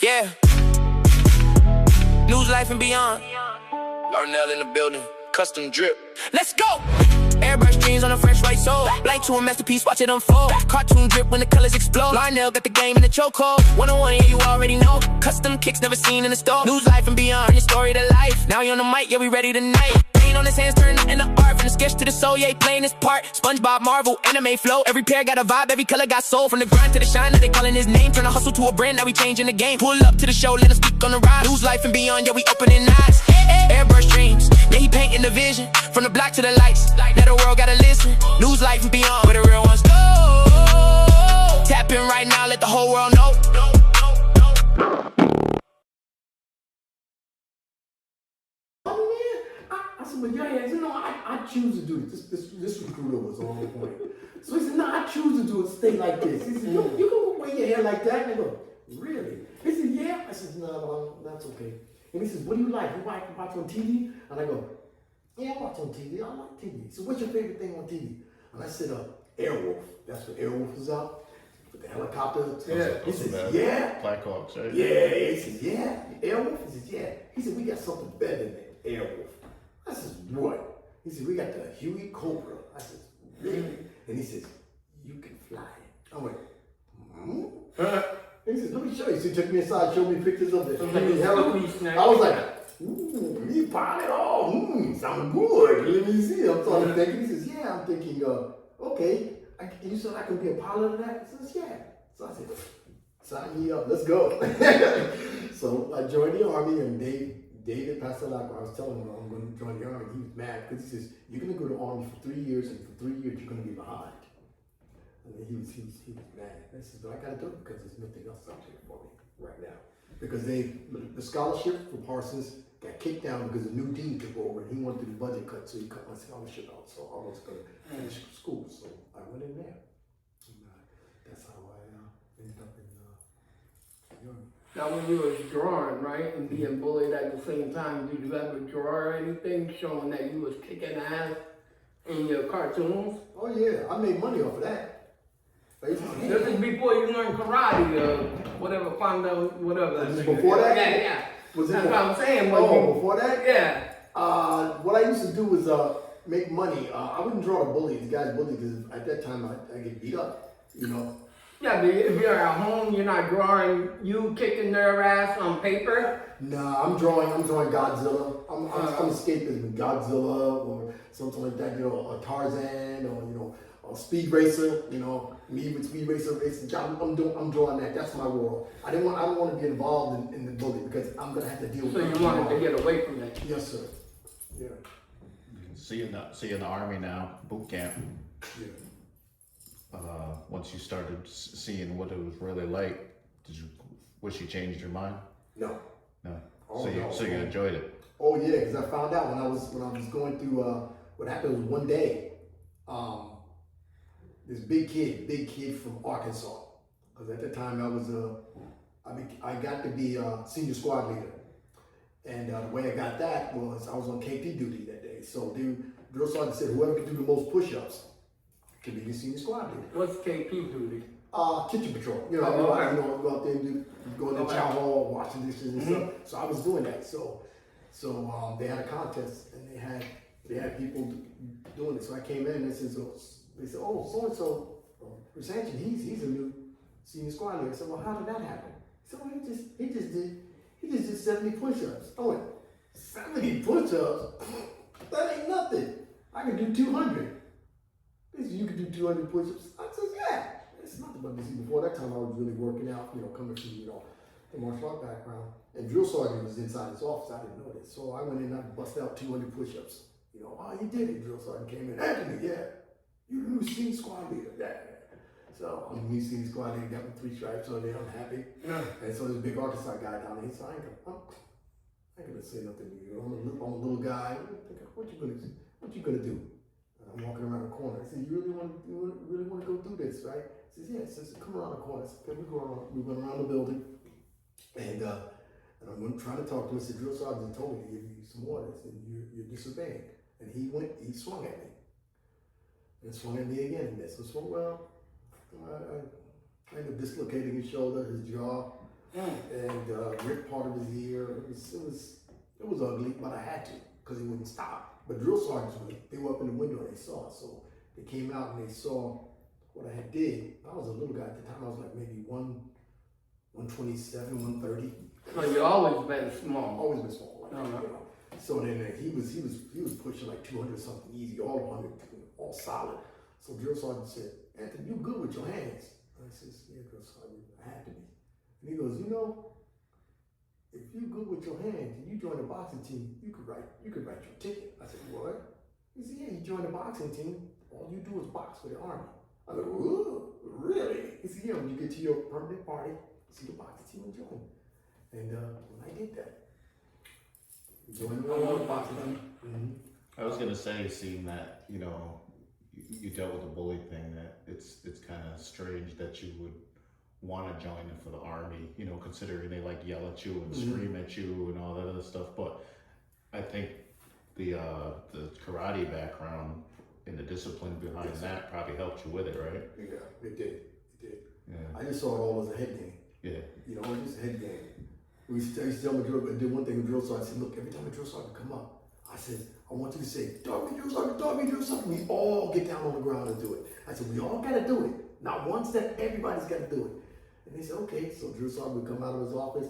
Yeah. News, life, and beyond. LARNELL in the building. Custom drip. Let's go! Airbrush jeans on a fresh white sole. Blank to a masterpiece, watch it unfold. Cartoon drip when the colors explode. LARNELL got the game in the chokehold. 101, yeah, you already know. Custom kicks never seen in the store. News, life, and beyond. Your story to life. Now you on the mic, yeah, we ready tonight. Paint on his hands, turn into art. From the sketch to the soul, yeah, he playing his part. SpongeBob, Marvel, anime flow. Every pair got a vibe, every color got soul. From the grind to the shine, now they calling his name. Turn a hustle to a brand, now we changing the game. Pull up to the show, let us speak on the ride. News, life, and beyond, yeah, we opening eyes. Airbrush dreams, yeah, he painting the vision. From the block to the lights, now the world gotta listen. News, life, and beyond, where the real ones go. Tap in right now, let the whole world know. I said, but yeah, you know, I choose to do this. This recruiter was on point. So he said, no, I choose to do it, stay like this. He said, you can wear your hair like that? And I go, really? He said, yeah. I said, no, that's okay. And he says, what do you like? You watch on TV? And I go, yeah, I watch on TV. I like TV. So what's your favorite thing on TV? And I said, Airwolf. That's what Airwolf was out. With the helicopter. Yeah. He says, yeah. Black Hawks, right? Yeah. He says, yeah. Airwolf? He says, yeah. He said, we got something better than Airwolf. I said, what? He said, we got the Huey Cobra. I said, really? And he says, you can fly it. I went, He says, let me show you. So he took me inside, showed me pictures of it. I was like, ooh, me pilot? Oh, sound good. Let me see. I'm starting thinking. He says, yeah. I'm thinking, okay. You said I can be a pilot of that? He says, yeah. So I said, sign me up. Let's go. So I joined the Army, and David Pastelak, I was telling him I'm going to join the Army. He was mad because he says, you're going to go to the Army for 3 years, and for 3 years, you're going to be behind. And he was mad. I said, but I got to do it because there's nothing else out there for me right now. Because the scholarship for Parsons got kicked down because the new dean took over, and he wanted to do budget cuts, so he cut my scholarship out. So I was going to finish school, so I went in there. And that's how I ended up in the Army. Now, when you was drawing, right, and being bullied at the same time, did you ever draw anything showing that you was kicking ass in your cartoons? Oh yeah, I made money off of that. This is before you learned karate, whatever, Fondo, whatever. This is before that? Yeah. Was it That's what I'm saying. before that? Yeah. What I used to do was make money. I wouldn't draw the bully, the guys bully, because at that time I get beat up, you know. Yeah, but if you're at home, you're not drawing you kicking their ass on paper? Nah, I'm drawing Godzilla. I'm escaping with Godzilla or something like that, you know, a Tarzan or, you know, a Speed Racer, you know, me with Speed Racer racing. I'm drawing that. That's my world. I don't want to be involved in the bully because I'm gonna have to deal with it. So you wanted to get away from that? Yes, sir. Yeah. See in the Army now, boot camp. Yeah. Once you started seeing what it was really like, did you wish you changed your mind? No. No. Oh, So you enjoyed it. Oh yeah, because I found out when I was going through what happened was one day, this big kid from Arkansas, because at the time I got to be a senior squad leader, and the way I got that was I was on KP duty that day. So the drill sergeant said whoever could do the most push-ups could be the senior squad leader. What's KP duty? Kitchen patrol. You know, okay. you know, go out there and go in the chow hall, washing dishes and stuff. So I was doing that. So they had a contest and they had people doing it. So I came in and they said, oh, so and so, Resanchen, he's a new senior squad leader. I said, well, how did that happen? He said, well, he just did 70 push-ups. I went, 70 push-ups? That ain't nothing. I can do 200. He said, you can do 200 push-ups? I said, yeah. It's nothing but busy. Before that time, I was really working out, you know, coming from, you know, the martial art background. And drill sergeant was inside his office. I didn't know this. So I went in and I busted out 200 push-ups. You know, oh, you did it. Drill sergeant came in. Anthony, yeah. You're the new senior squad leader. Yeah. So I'm the new senior squad leader. Got me 3 stripes on there. I'm happy. Yeah. And so this big Arkansas guy down there, he said, I ain't gonna say nothing to you. I'm a little guy. What you gonna do? I'm walking around the corner. I said, you really want to go through this, right? He says, yeah. He says, come around the corner. I said, okay, we went around the building. And I'm trying to talk to him. I said, drill sergeant told me to give you some orders and you're disobeying. And he swung at me. And swung at me again. And so, well, I ended up dislocating his shoulder, his jaw. and ripped part of his ear. It was ugly, but I had to because he wouldn't stop. But drill sergeants, they were up in the window and they saw, so they came out and they saw what I had did. I was a little guy at the time. I was like maybe 127, 130. So you always been small. Always been small. Like, you know. So then he was pushing like 200 something easy, all 100, all solid. So drill sergeant said, "Anthony, you good with your hands?" I says, "Yeah, drill sergeant, I had to be." And he goes, "You know, if you good with your hands and you join the boxing team, you could write your ticket." I said, "What?" He said, "Yeah, you join the boxing team, all you do is box for the Army." I said, "Ooh, really?" He said, "Yeah, when you get to your permanent party, see the boxing team and join." And when I did that, joined the boxing team. I was gonna say, seeing that, you know, you dealt with the bully thing, that it's kind of strange that you would want to join them for the Army, you know, considering they like yell at you and scream at you and all that other stuff. But I think the karate background and the discipline behind that probably helped you with it, right? Yeah, it did. Yeah. I just saw it all as a head game. Yeah. You know, it's just a head game. I used to tell my drill, I did one thing with drill sergeant. I said, "Look, every time a drill sergeant come up, I said, I want you to say, 'Dog me, drill sergeant, dog me, drill sergeant.'" We all get down on the ground and do it. I said, "We all gotta do it. Not one step, everybody's gotta do it." And they said, "Okay." So drill sergeant would come out of his office,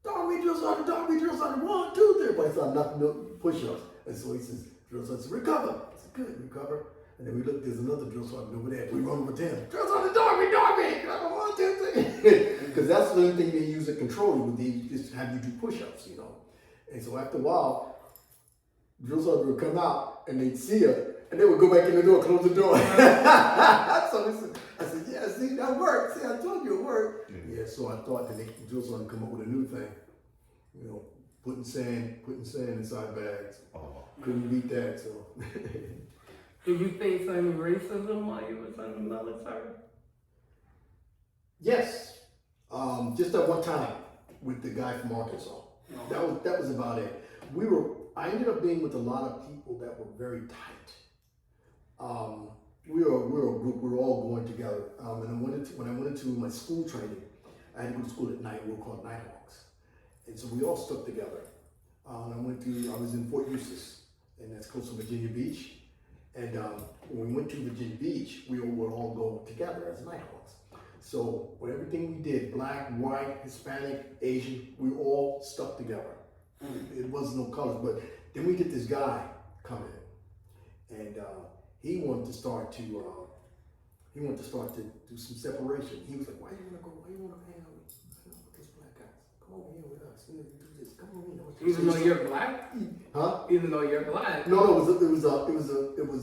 "Dog me, drill sergeant, dog me, drill sergeant, 1, 2, 3. But he said, "Nothing, no push-ups." And so he says, drill sergeant said, "Recover." I said, "Good, recover." And then we look, there's another drill sergeant over there. We run over to him. "Drill sergeant, dog me, dog me." 1, 2, 3. Because that's the only thing they use to control you, would they just have you do push-ups, you know. And so after a while, drill sergeant would come out and they'd see her and they would go back in the door, close the door. So I said, "Yeah, see, that worked. See, I told you it worked." Yeah, so I thought that the drill sergeant come up with a new thing, you know, putting sand inside bags. Oh. Couldn't beat that, so. Did you face any racism while you was in the military? Yes, just at one time with the guy from Arkansas. That was about it. I ended up being with a lot of people that were very tight. We were a group. We were all going together. And when I went into my school training, I had to go to school at night. We were called Nighthawks, and so we all stuck together. I was in Fort Eustis, and that's close to Virginia Beach. And when we went to Virginia Beach, we would all go together as Nighthawks. So with everything we did, black, white, Hispanic, Asian, we all stuck together. It wasn't no colors. But then we get this guy coming in, and he wanted to start to do some separation. He was like, "Why you wanna hang out with those black guys? Come over here with us. You do this. Come over here." Even though you're black? Huh? Even though you're black? No, it was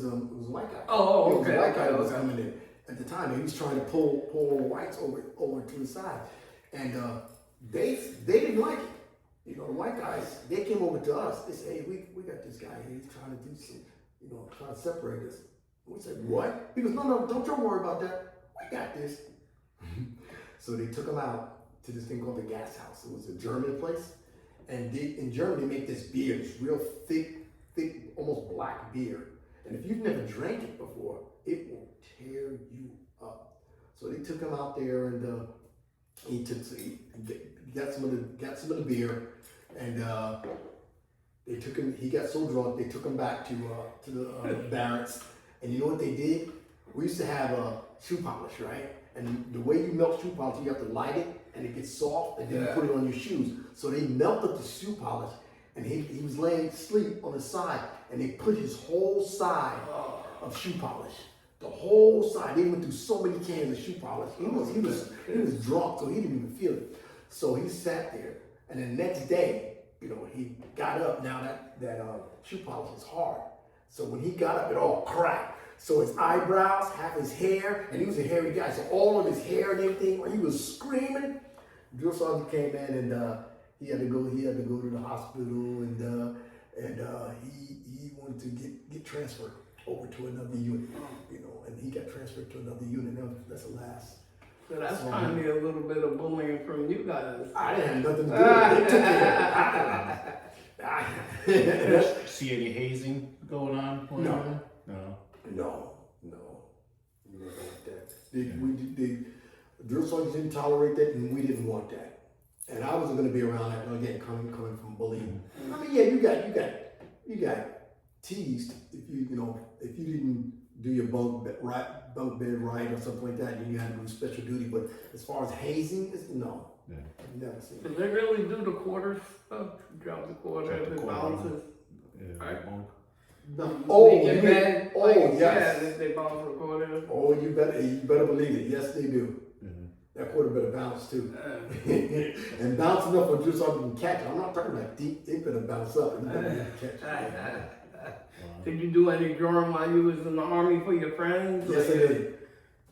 a white guy. Oh, It was okay. a white guy that was Okay. coming in at the time. He was trying to pull all the whites over to the side, and they didn't like it. You know, the white guys, they came over to us. They said, "Hey, we got this guy here. He's trying to do some, trying to separate us." We said, "What?" He goes, "No, don't you worry about that. We got this." So they took him out to this thing called the Gas House. It was a German place, and in Germany they make this beer, this real thick, almost black beer. And if you've never drank it before, it will tear you up. So they took him out there, and he got some of the beer, and they took him. He got so drunk they took him back to the barracks. And you know what they did? We used to have a shoe polish, right? And the way you melt shoe polish, you have to light it, and it gets soft, and then you put it on your shoes. So they melted the shoe polish, and he was laying asleep on his side, and they put his whole side of shoe polish. The whole side. They went through so many cans of shoe polish. He was drunk, so he didn't even feel it. So he sat there, and the next day, he got up. Now that shoe polish is hard. So when he got up, it all cracked. So his eyebrows, half his hair, and he was a hairy guy, so all of his hair and everything, when he was screaming, drill sergeant came in, and he had to go to the hospital, and he wanted to get transferred over to another unit, and he got transferred to another unit. That's the last. So that's kind of a little bit of bullying from you guys. I didn't have nothing to do with it. They took care of it. See any hazing going on? No. No. You never want that. The drill sergeants didn't tolerate that, and we didn't want that. And I wasn't gonna be around that, again, coming from bullying. I mean, yeah, you got teased if if you didn't do your bunk bed right or something like that, then you had to do special duty. But as far as hazing, no. Yeah. I've never seen Do it. they really do the quarters stuff? Drop the quarter if it bounces? Yeah, Right. bunk. No. Oh, Make your you bed, oh, like, yes. Yeah, if they bounce for the quarter. Oh, you better believe it. Yes, they do. Mhm. That quarter better bounce too. And bounce enough for just so you can catch it. I'm not talking like deep, it better bounce up. You better catch it. Did you do any drawing while you was in the army for your friends? Yes, I Like, did.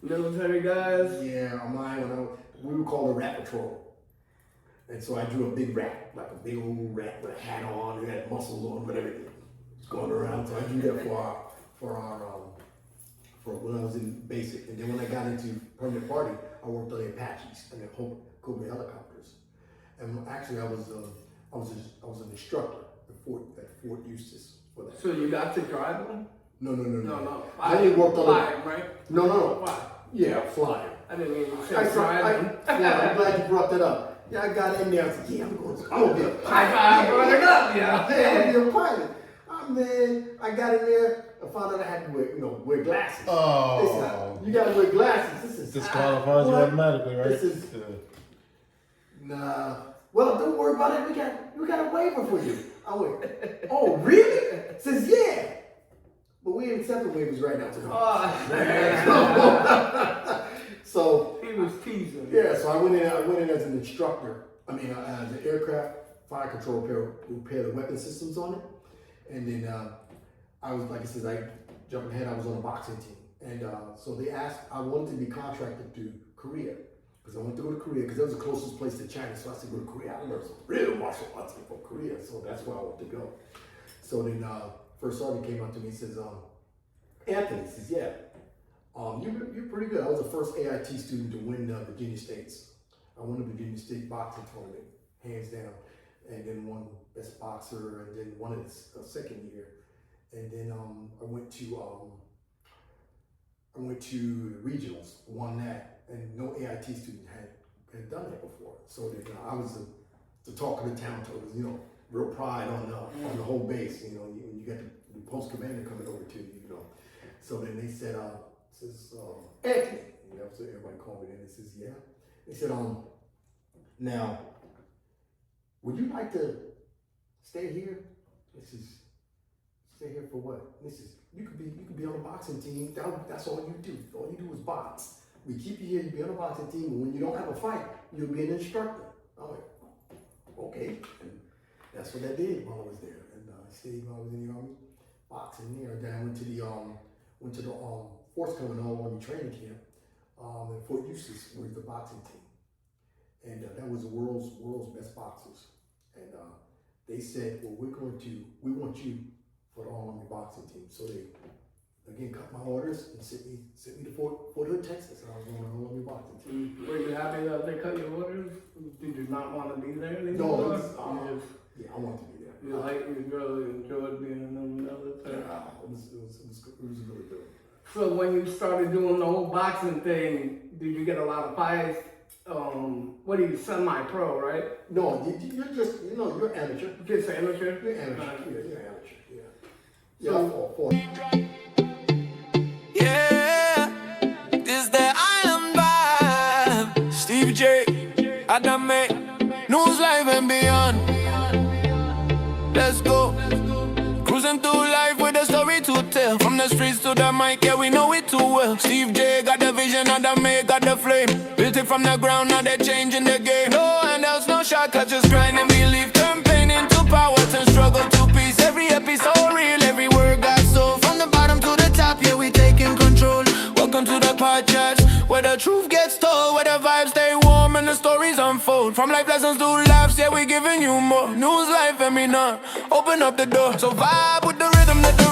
military guys? Yeah, on mine, we were called a rat patrol. And so I drew a big rat, like a big old rat with a hat on, it had muscles on, but everything. It's going around. So I drew that for when I was in basic. And then when I got into permanent party, I worked on the Apaches and the Cobra helicopters. And actually, I was an instructor at Fort Eustis for that. So you got to drive them? No. I didn't work on Flying, right? No. Fly. Yeah, flying. I didn't even say I'm driving. glad you brought that up. Yeah, I got in there. I said, yeah, I'm gonna be a pilot. I brought it up, yeah. Yeah, I'm gonna be a pilot. Oh man, I got in there. I found out I had to wear glasses. Oh. They said, you gotta wear glasses. This is Disqualifies you what? automatically, right? This is nah. Well, don't worry about it. We got a waiver for you. I went, oh really? Says yeah. But we ain't accepting waivers right now tonight. So He was teasing. yeah, so I went in as an instructor. I mean, as an aircraft fire control repair the weapon systems on it. And then I was, like I said, I jumping ahead. I was on a boxing team, and so they asked. I wanted to be contracted to Korea because I wanted to go to Korea because that was the closest place to China. So I said, go to Korea. I learned some real martial arts from Korea, so that's where I wanted to go. So then first sergeant came up to me and says, Anthony, says, yeah. You're pretty good. I was the first AIT student to win Virginia States. I won the Virginia State boxing tournament, hands down, and then won best boxer, and then won it second year. And then I went to regionals, won that, and no AIT student had done that before. So then I was the talk of the town. So it was, real pride on the whole base. When you got the post commander coming over to you, So then they said, Anthony, so everybody called me in. They says, yeah. They said, now, would you like to stay here? This is stay here for what? This is you could be on a boxing team. That's all you do. All you do is box. We keep you here. You be on a boxing team, and when you don't have a fight, you'll be an instructor. I'm like, okay. And that's what I did while I was there, and I stayed while I was in the army, boxing there. Then I went to the Force Commando Army training camp at Fort Eustis, was the boxing team, and that was the world's best boxers. And they said, well, we want you for the All-Army boxing team. So they again cut my orders and sent me to Fort Hood, Texas, and I was on the All-Army boxing team. Were you happy that they cut your orders? Did you not want to be there No, anymore? yeah, I want to be there. You really enjoyed being in the military. It was really good. So when you started doing the whole boxing thing, did you get a lot of fights? What are you, semi-pro, right? No, you're just, you're amateur. Just amateur? You're amateur. Yeah, you're amateur. Yeah. Yeah, So- I fought. Yeah, this that island vibe. Steve J, Adame, News Live and beyond. Let's go. Cruising through life with a story to tell. From the streets to the mic, yeah, we know it too well. Steve J got the vision, Adame got the flame. Built it from the ground, now they're changing the game. No handouts, no shortcuts, just grind and believe. Turn pain into power, turn struggle to peace. Every episode real, every word got soul. From the bottom to the top, yeah, we taking control. Welcome to the podcast, where the truth gets told, where the vibes stay warm and the stories unfold. From life lessons to laughs, yeah, we giving you more. News, life, and me now. Open up the door, so vibe with the rhythm that the